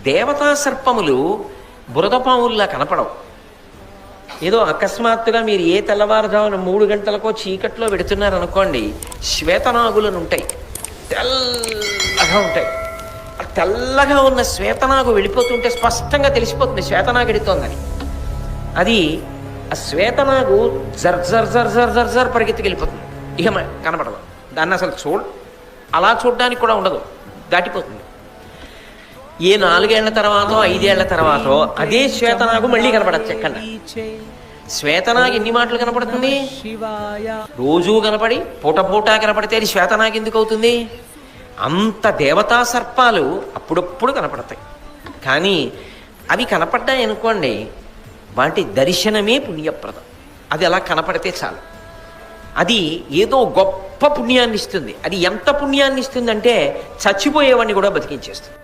దేవతా సర్పములు బురదపాముల్లా కనపడవు. ఏదో అకస్మాత్తుగా మీరు ఏ తెల్లవారుజామున 3 గంటలకో చీకట్లో పెడుతున్నారనుకోండి, శ్వేతనాగులను ఉంటాయి, తెల్లగా ఉంటాయి. ఆ తెల్లగా ఉన్న శ్వేతనాగు వెళ్ళిపోతుంటే స్పష్టంగా తెలిసిపోతుంది శ్వేతనాగు ఎడుతోందని. అది ఆ శ్వేతనాగు జర్ జర్ జర్ జర్ జర్ జర్ పరిగెత్తుకెళ్ళిపోతుంది. ఇక కనపడదు దాన్ని, అసలు అలా చూడడానికి కూడా ఉండదు, దాటిపోతుంది. ఏ 4 ఏళ్ల తర్వాతో 5 ఏళ్ల తర్వాతో అదే శ్వేతనాగు మళ్ళీ కనపడచ్చు. ఎక్కడ శ్వేతనాగు ఎన్ని మాటలు కనపడుతుంది? రోజూ కనపడి పూట కనపడితే అది శ్వేతనాగు ఎందుకు అవుతుంది? అంత దేవతా సర్పాలు అప్పుడప్పుడు కనపడతాయి. కానీ అవి కనపడ్డాయి అనుకోండి, వాటి దర్శనమే పుణ్యప్రదం. అది అలా కనపడితే చాలు. అది ఏదో గొప్ప పుణ్యాన్ని ఇస్తుంది. అది ఎంత పుణ్యాన్ని ఇస్తుందంటే చచ్చిపోయేవాడిని కూడా బతికించేస్తుంది.